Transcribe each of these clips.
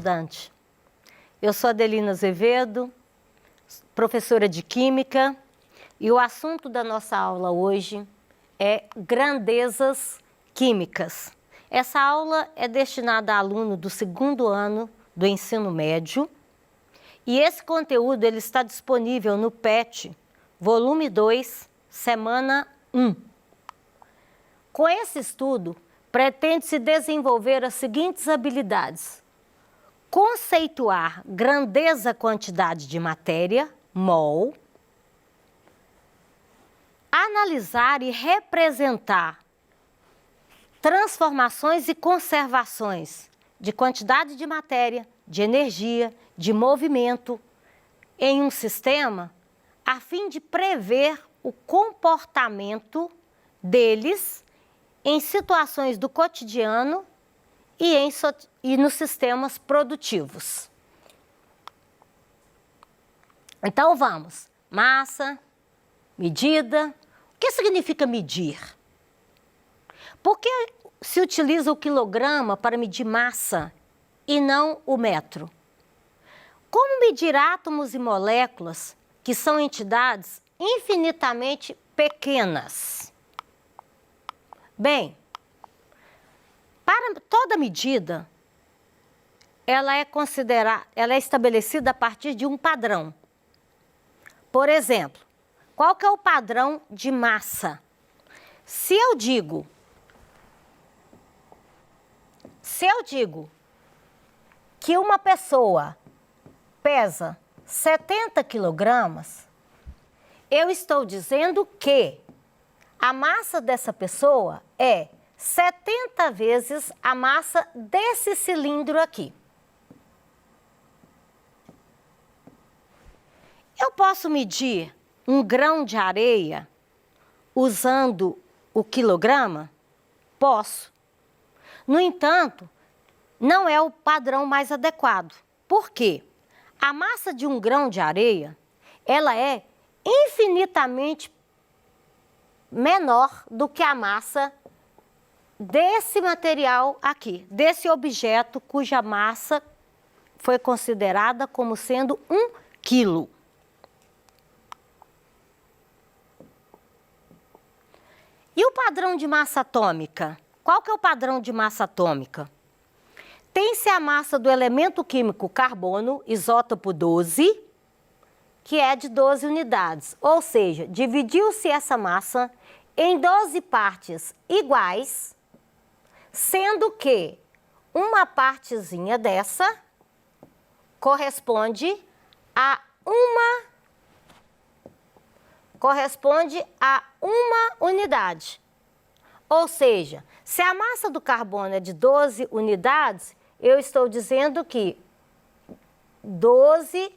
estudante. Eu sou Adelina Azevedo, professora de Química, e o assunto da nossa aula hoje é grandezas químicas. Essa aula é destinada a aluno do segundo ano do ensino médio e esse conteúdo ele está disponível no PET, volume 2, semana 1. Com esse estudo, pretende-se desenvolver as seguintes habilidades: conceituar grandeza quantidade de matéria, mol, analisar e representar transformações e conservações de quantidade de matéria, de energia, de movimento em um sistema, a fim de prever o comportamento deles em situações do cotidiano e nos sistemas produtivos. Então vamos, massa, medida. O que significa medir? Por que se utiliza o quilograma para medir massa e não o metro? Como medir átomos e moléculas, que são entidades infinitamente pequenas? Bem, para toda medida, ela é estabelecida a partir de um padrão. Por exemplo, qual que é o padrão de massa? Se eu digo que uma pessoa pesa 70 quilogramas, eu estou dizendo que a massa dessa pessoa é 70 vezes a massa desse cilindro aqui. Eu posso medir um grão de areia usando o quilograma? Posso. No entanto, não é o padrão mais adequado. Por quê? A massa de um grão de areia, ela é infinitamente menor do que a massa desse material aqui, desse objeto cuja massa foi considerada como sendo 1 quilo. E o padrão de massa atômica? Qual que é o padrão de massa atômica? Tem-se a massa do elemento químico carbono, isótopo 12, que é de 12 unidades. Ou seja, dividiu-se essa massa em 12 partes iguais, sendo que uma partezinha dessa corresponde a uma unidade. Ou seja, se a massa do carbono é de 12 unidades, eu estou dizendo que 12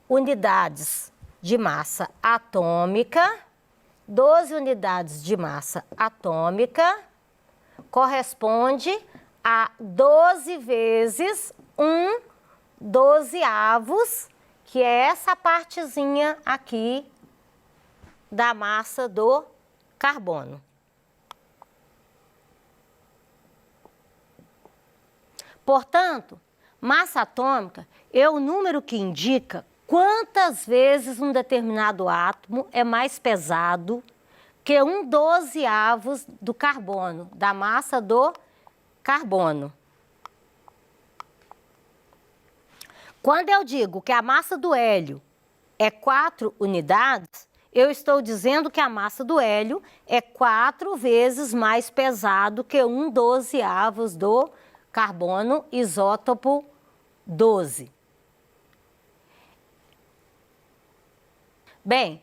unidades de massa atômica, 12 unidades de massa atômica corresponde a 12 vezes 1/12avos, que é essa partezinha aqui da massa do carbono. Portanto, massa atômica é o número que indica quantas vezes um determinado átomo é mais pesado que 1/12avos do carbono, da massa do carbono. Quando eu digo que a massa do hélio é 4 unidades, eu estou dizendo que a massa do hélio é 4 vezes mais pesado que 1/12avos do carbono, isótopo 12. Bem,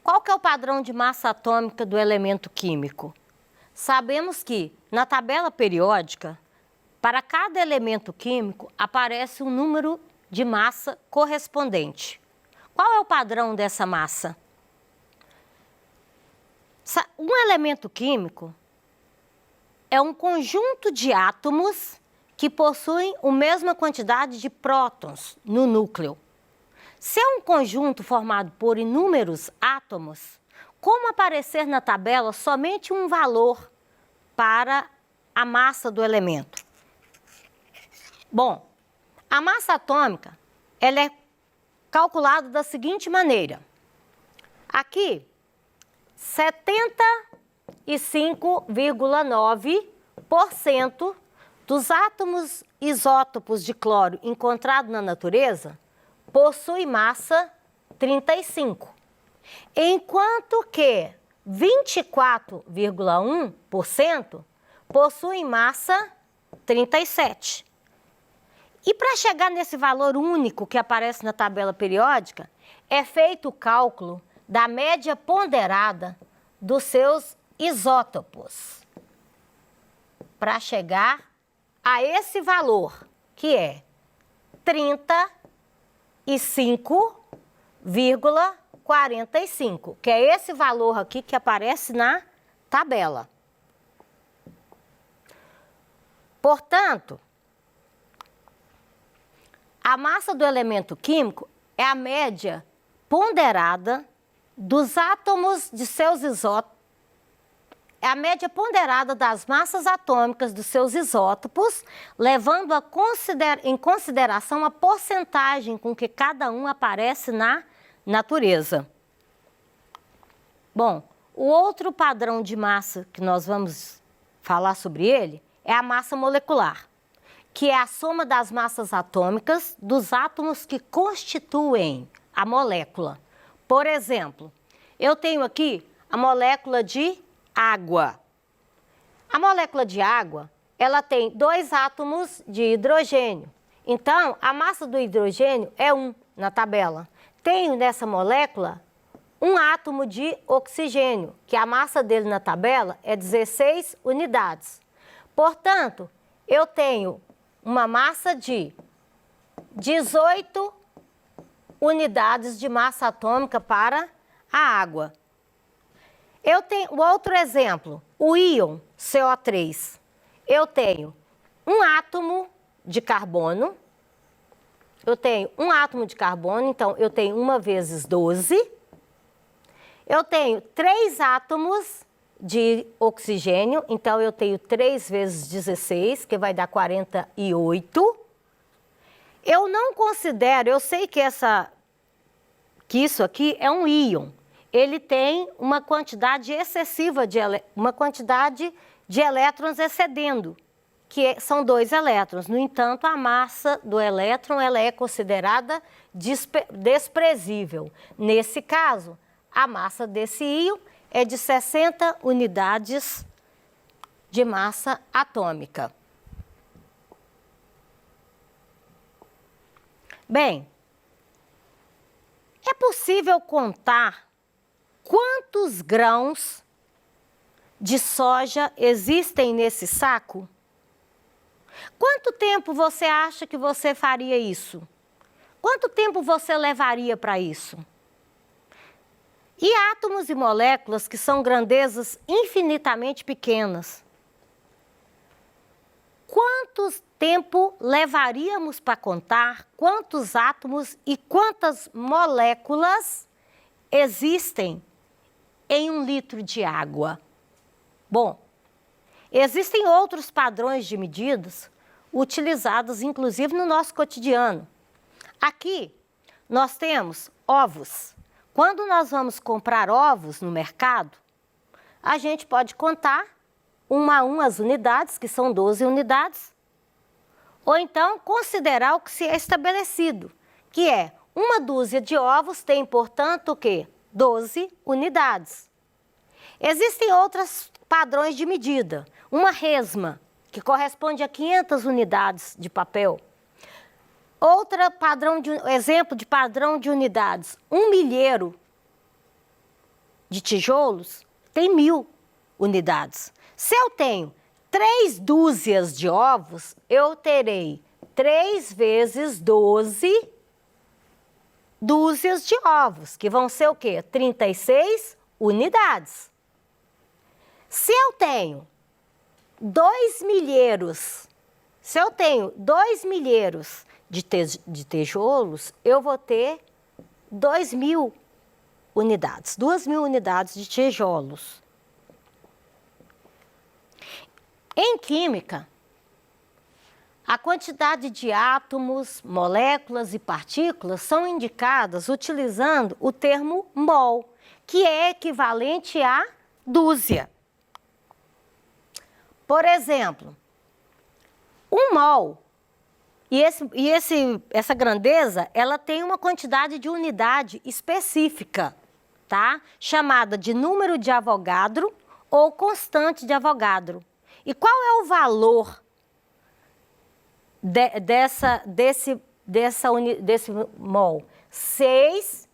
qual que é o padrão de massa atômica do elemento químico? Sabemos que, na tabela periódica, para cada elemento químico aparece um número de massa correspondente. Qual é o padrão dessa massa? Um elemento químico é um conjunto de átomos que possuem a mesma quantidade de prótons no núcleo. Se é um conjunto formado por inúmeros átomos, como aparecer na tabela somente um valor para a massa do elemento? Bom, a massa atômica, ela é calculada da seguinte maneira. Aqui, 75,9% dos átomos isótopos de cloro encontrados na natureza possui massa 35, enquanto que 24,1% possui massa 37. E para chegar nesse valor único que aparece na tabela periódica, é feito o cálculo da média ponderada dos seus isótopos, para chegar a esse valor, que é 35,45, que é esse valor aqui que aparece na tabela. Portanto, a massa do elemento químico é a média ponderada dos átomos de seus isótopos, é a média ponderada das massas atômicas dos seus isótopos, levando em consideração a porcentagem com que cada um aparece na natureza. Bom, o outro padrão de massa que nós vamos falar sobre ele é a massa molecular, que é a soma das massas atômicas dos átomos que constituem a molécula. Por exemplo, eu tenho aqui a molécula de água. A molécula de água, ela tem 2 átomos de hidrogênio. Então, a massa do hidrogênio é 1 na tabela. Tenho nessa molécula um átomo de oxigênio, que a massa dele na tabela é 16 unidades. Portanto, eu tenho uma massa de 18 unidades de massa atômica para a água. Eu tenho outro exemplo, o íon CO3. Eu tenho um átomo de carbono. Então eu tenho 1 vezes 12. Eu tenho 3 átomos de oxigênio, então eu tenho 3 vezes 16, que vai dar 48. Eu não considero, eu sei que isso aqui é um íon. Ele tem uma quantidade excessiva uma quantidade de elétrons excedendo, que são 2 elétrons. No entanto, a massa do elétron ela é considerada desprezível. Nesse caso, a massa desse íon é de 60 unidades de massa atômica. Bem, é possível contar quantos grãos de soja existem nesse saco? Quanto tempo você acha que você faria isso? Quanto tempo você levaria para isso? E átomos e moléculas que são grandezas infinitamente pequenas. Quanto tempo levaríamos para contar quantos átomos e quantas moléculas existem em 1 litro de água? Bom, existem outros padrões de medidas utilizados inclusive no nosso cotidiano. Aqui nós temos ovos. Quando nós vamos comprar ovos no mercado, a gente pode contar 1 a 1 as unidades, que são 12 unidades, ou então considerar o que se é estabelecido, que é 1 dúzia de ovos tem, portanto, o quê? 12 unidades. Existem outros padrões de medida. Uma resma, que corresponde a 500 unidades de papel. Exemplo de padrão de unidades, 1 milheiro de tijolos tem 1000 unidades. Se eu tenho 3 dúzias de ovos, eu terei 3 vezes 12 dúzias de ovos, que vão ser o quê? 36 unidades. Se eu tenho 2 milheiros, de tijolos, eu vou ter 2.000 unidades, 2.000 unidades de tijolos. Em química, A quantidade de átomos, moléculas e partículas são indicadas utilizando o termo mol, que é equivalente a dúzia. Por exemplo, um mol, essa grandeza, ela tem uma quantidade de unidade específica, tá? Chamada de número de Avogadro ou constante de Avogadro. E qual é o valor desse mol? 6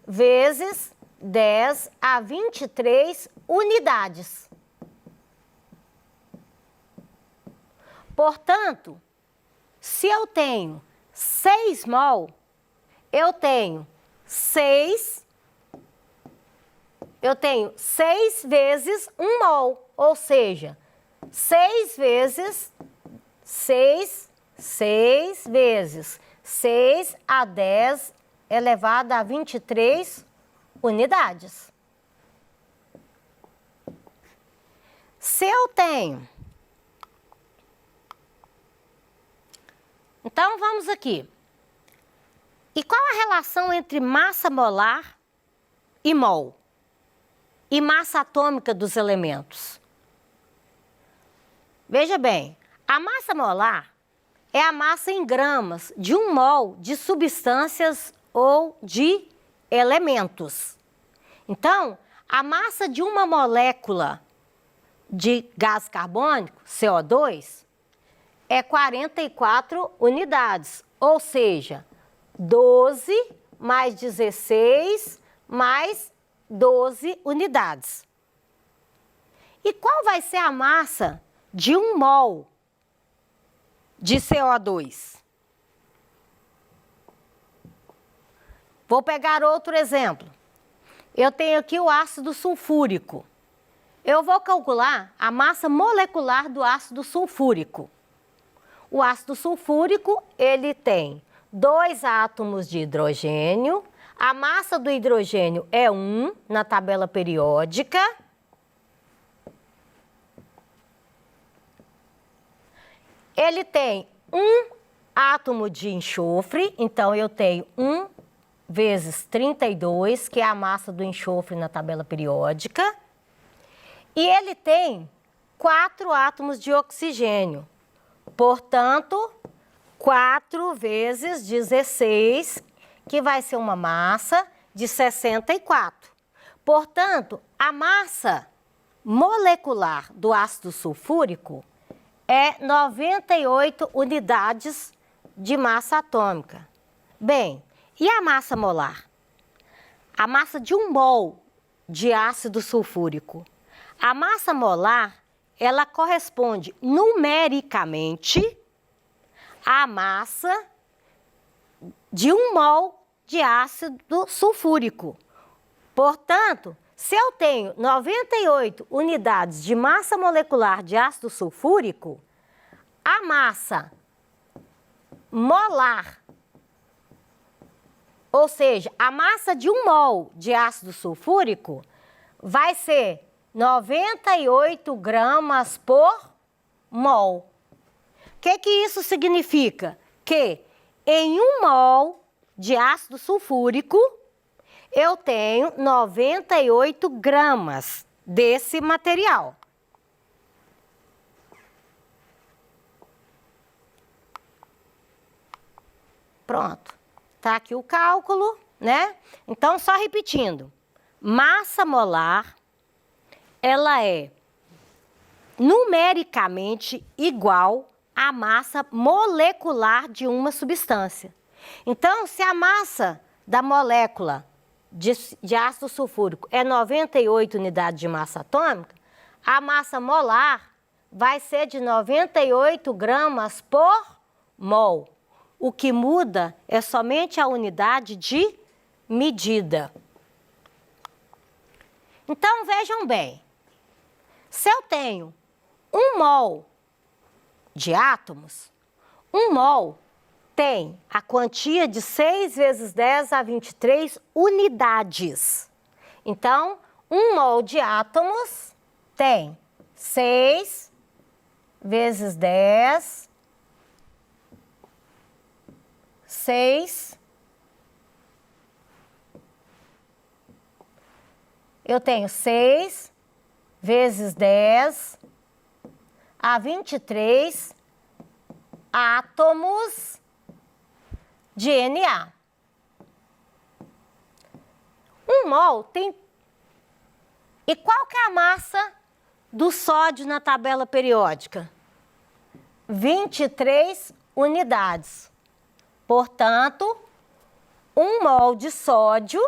vezes 10 a 23 unidades. Portanto, se eu tenho 6 mol, eu tenho 6 vezes 1 mol, ou seja, 6 vezes 6 a 10 elevado a 23 unidades. Se eu tenho... Então, vamos aqui. E qual a relação entre massa molar e mol? E massa atômica dos elementos? Veja bem, a massa molar é a massa em gramas de 1 mol de substâncias ou de elementos. Então, a massa de uma molécula de gás carbônico, CO2, é 44 unidades, ou seja, 12 mais 16 mais 12 unidades. E qual vai ser a massa de 1 mol de CO2? Vou pegar outro exemplo. Eu tenho aqui o ácido sulfúrico. Eu vou calcular a massa molecular do ácido sulfúrico. O ácido sulfúrico, ele tem 2 átomos de hidrogênio. A massa do hidrogênio é 1 na tabela periódica. Ele tem 1 átomo de enxofre, então eu tenho 1 vezes 32, que é a massa do enxofre na tabela periódica. E ele tem 4 átomos de oxigênio. Portanto, 4 vezes 16, que vai ser uma massa de 64. Portanto, a massa molecular do ácido sulfúrico é 98 unidades de massa atômica. Bem, e a massa molar? A massa de 1 mol de ácido sulfúrico. A massa molar, ela corresponde numericamente à massa de 1 mol de ácido sulfúrico. Portanto, se eu tenho 98 unidades de massa molecular de ácido sulfúrico, a massa molar, ou seja, a massa de 1 mol de ácido sulfúrico vai ser 98 gramas por mol. O que isso significa? Que em 1 mol de ácido sulfúrico, eu tenho 98 gramas desse material. Pronto. Tá aqui o cálculo, né? Então, só repetindo. Massa molar, ela é numericamente igual à massa molecular de uma substância. Então, se a massa da molécula de ácido sulfúrico é 98 unidades de massa atômica, a massa molar vai ser de 98 gramas por mol. O que muda é somente a unidade de medida. Então, vejam bem, se eu tenho 1 mol de átomos, 1 mol tem a quantia de 6 vezes 10 a 23 unidades. Então, 1 mol de átomos tem 6 vezes 10 6. Eu tenho 6 vezes 10 a 23 átomos de Na. 1 mol tem... E qual que é a massa do sódio na tabela periódica? 23 unidades. Portanto, 1 mol de sódio,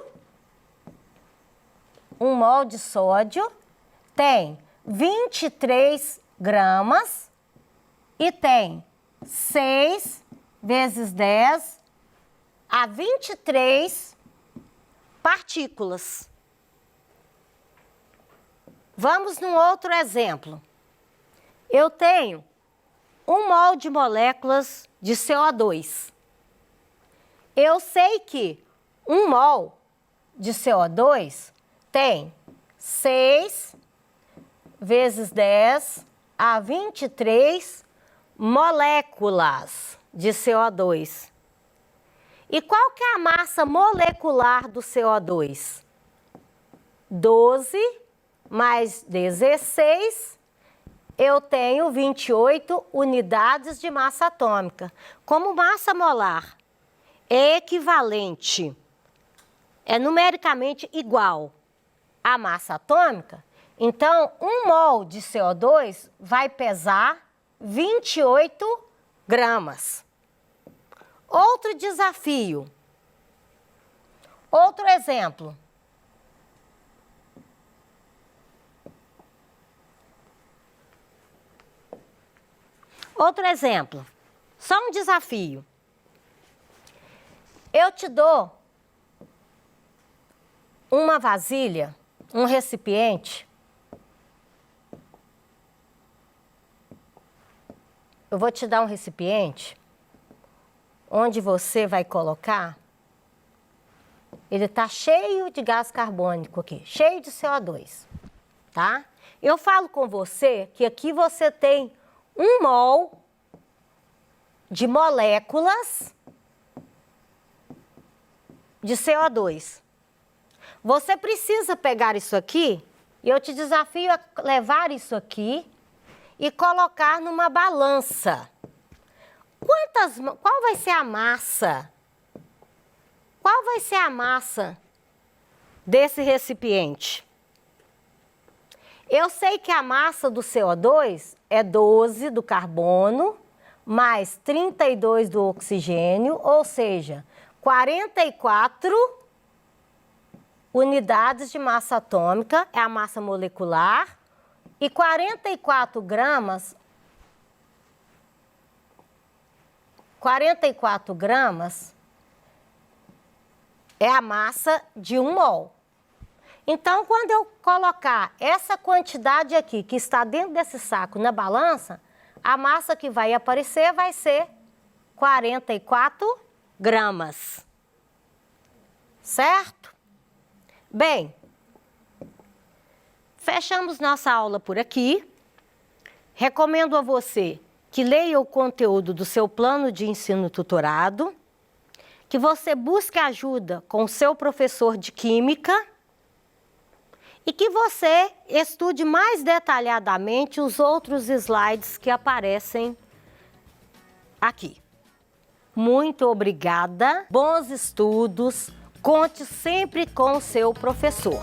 tem 23 gramas e tem 6 vezes 10 a 23 partículas. Vamos num outro exemplo. Eu tenho 1 mol de moléculas de CO2. Eu sei que 1 mol de CO2 tem 6 vezes 10 a 23 moléculas de CO2. E qual que é a massa molecular do CO2? 12 mais 16, eu tenho 28 unidades de massa atômica. Como massa molar é equivalente, é numericamente igual à massa atômica, então 1 mol de CO2 vai pesar 28 gramas. Outro desafio, outro exemplo. Outro exemplo, só um desafio. Eu te dou uma vasilha, um recipiente. Eu vou te dar um recipiente onde você vai colocar, ele está cheio de gás carbônico aqui, cheio de CO2, tá? Eu falo com você que aqui você tem 1 mol de moléculas de CO2. Você precisa pegar isso aqui, e eu te desafio a levar isso aqui e colocar numa balança. Qual vai ser a massa? Qual vai ser a massa desse recipiente? Eu sei que a massa do CO2 é 12 do carbono, mais 32 do oxigênio, ou seja, 44 unidades de massa atômica, é a massa molecular, e 44 gramas é a massa de 1 mol. Então, quando eu colocar essa quantidade aqui, que está dentro desse saco, na balança, a massa que vai aparecer vai ser 44 gramas. Certo? Bem, fechamos nossa aula por aqui. Recomendo a você que leia o conteúdo do seu plano de ensino tutorado, que você busque ajuda com o seu professor de química e que você estude mais detalhadamente os outros slides que aparecem aqui. Muito obrigada, bons estudos, conte sempre com o seu professor.